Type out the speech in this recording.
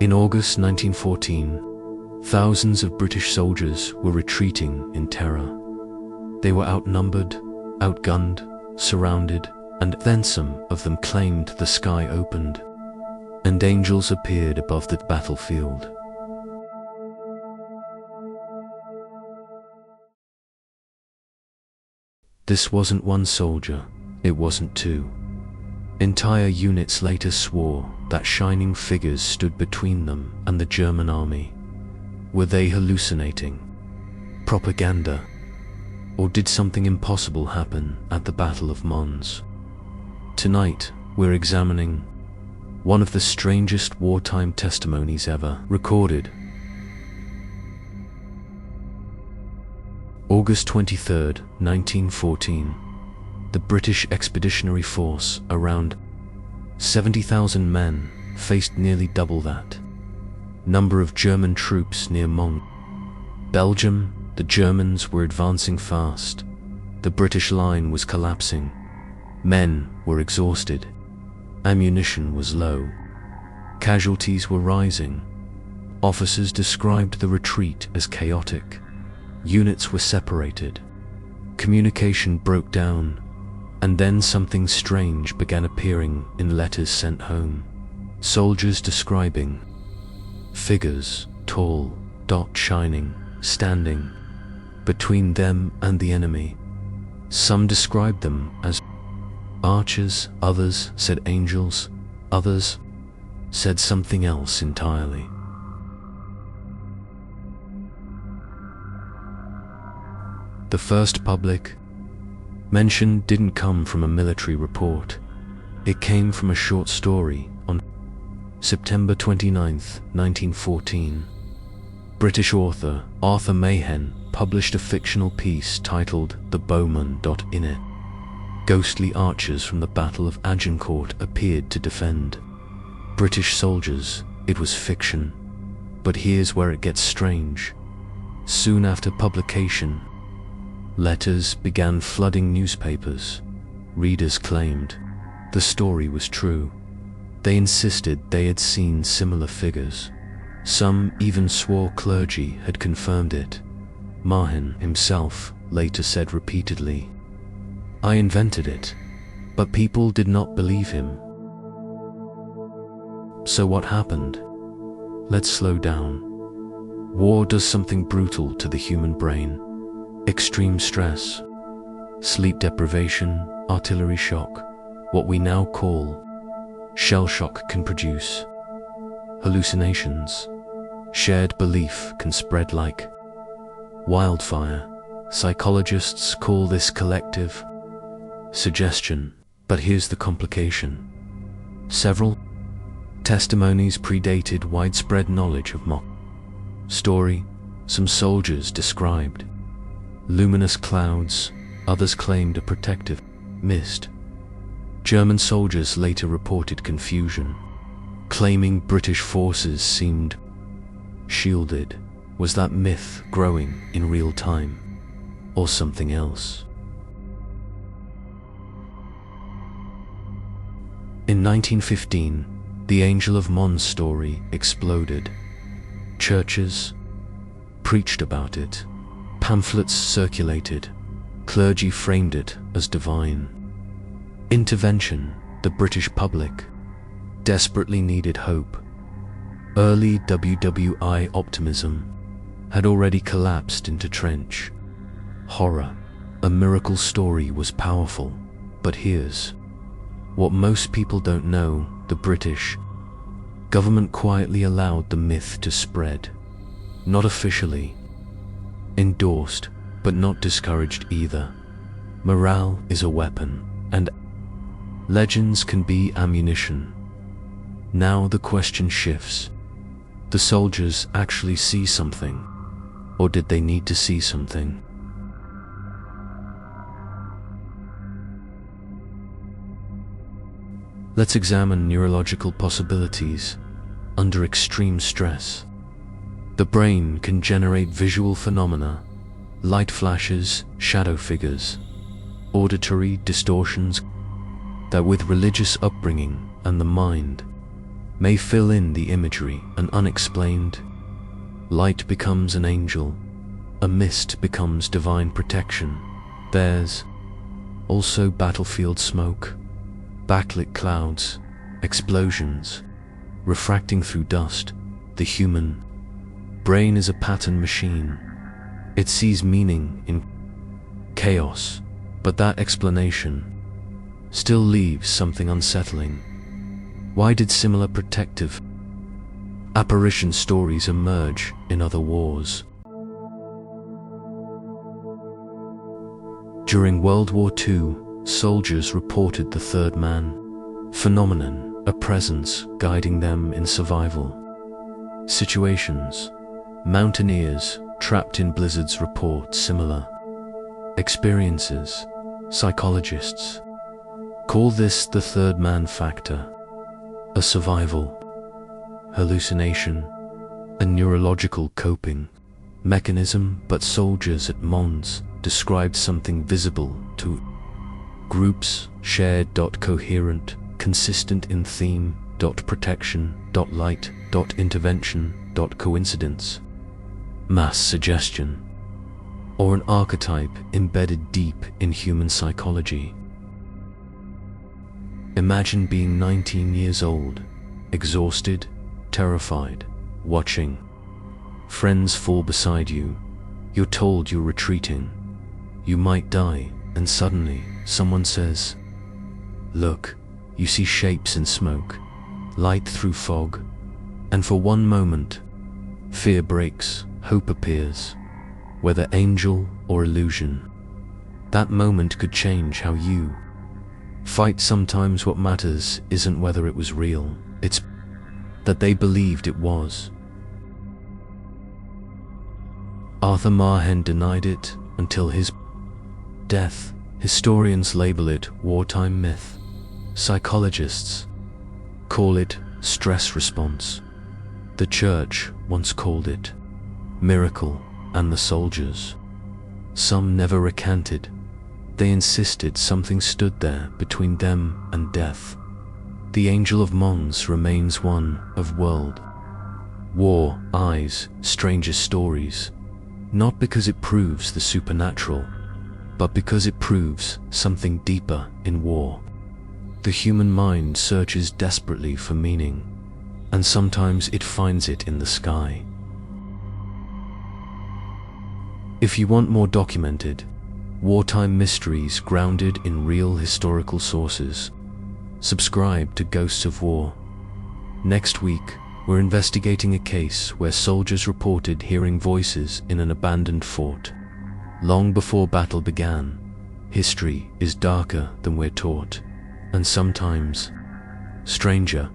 In August 1914, thousands of British soldiers were retreating in terror. They were outnumbered, outgunned, surrounded, and then some of them claimed the sky opened, and angels appeared above the battlefield. This wasn't one soldier, it wasn't two. Entire units later swore that shining figures stood between them and the German army. Were they hallucinating? Propaganda? Or did something impossible happen at the Battle of Mons? Tonight, we're examining one of the strangest wartime testimonies ever recorded. August 23, 1914. The British Expeditionary Force, around 70,000 men, faced nearly double that number of German troops near Machen. Belgium, the Germans were advancing fast. The British line was collapsing. Men were exhausted. Ammunition was low. Casualties were rising. Officers described the retreat as chaotic. Units were separated. Communication broke down. And then something strange began appearing in letters sent home. Soldiers describing figures, tall, dark, shining, standing between them and the enemy. Some described them as archers, others said angels, others said something else entirely. The first public mention didn't come from a military report. It came from a short story on September 29, 1914. British author Arthur Machen published a fictional piece titled The Bowmen. In it, ghostly archers from the Battle of Agincourt appeared to defend British soldiers. It was fiction. But here's where it gets strange. Soon after publication, letters began flooding newspapers. Readers claimed the story was true. They insisted they had seen similar figures. Some even swore clergy had confirmed it. Machen himself later said repeatedly, "I invented it," but people did not believe him. So what happened? Let's slow down. War does something brutal to the human brain. Extreme stress, sleep deprivation, artillery shock, what we now call shell shock, can produce hallucinations. Shared belief can spread like wildfire. Psychologists call this collective suggestion. But here's the complication. Several testimonies predated widespread knowledge of Machen story. Some soldiers described luminous clouds, others claimed a protective mist. German soldiers later reported confusion, claiming British forces seemed shielded. Was that myth growing in real time, or something else? In 1915, the Angel of Mons story exploded. Churches preached about it. Pamphlets circulated. Clergy framed it as divine intervention. The British public desperately needed hope. Early WWI optimism had already collapsed into trench horror. A miracle story was powerful, but here's what most people don't know. The British government quietly allowed the myth to spread. Not officially endorsed, but not discouraged either. Morale is a weapon, and legends can be ammunition. Now the question shifts. The soldiers actually see something, or did they need to see something? Let's examine neurological possibilities under extreme stress. The brain can generate visual phenomena, light flashes, shadow figures, auditory distortions that with religious upbringing and the mind may fill in the imagery, an unexplained. Light becomes an angel, a mist becomes divine protection. There's also battlefield smoke, backlit clouds, explosions, refracting through dust. The human brain is a pattern machine. It sees meaning in chaos, but that explanation still leaves something unsettling. Why did similar protective apparition stories emerge in other wars? During World War II, soldiers reported the third man phenomenon, a presence guiding them in survival situations. Mountaineers trapped in blizzards report similar experiences. Psychologists call this the third man factor, a survival hallucination, a neurological coping mechanism. But soldiers at Mons described something visible to groups, shared, coherent, consistent in theme, protection, light, intervention, coincidence, mass suggestion, or an archetype embedded deep in human psychology. Imagine being 19 years old, exhausted, terrified, watching friends fall beside you. You're told you're retreating, you might die, and suddenly someone says, "Look, you see shapes in smoke, light through fog," and for one moment, fear breaks, hope appears, whether angel or illusion. That moment could change how you fight. Sometimes what matters isn't whether it was real, it's that they believed it was. Arthur Machen denied it until his death. Historians label it wartime myth. Psychologists call it stress response. The church once called it miracle, and the soldiers, some never recanted. They insisted something stood there between them and death. The Angel of Mons remains one of World War I's strangest stories, not because it proves the supernatural, but because it proves something deeper in war. The human mind searches desperately for meaning, and sometimes it finds it in the sky. If you want more documented, wartime mysteries grounded in real historical sources, subscribe to Ghosts of War. Next week, we're investigating a case where soldiers reported hearing voices in an abandoned fort. Long before battle began, history is darker than we're taught, and sometimes stranger.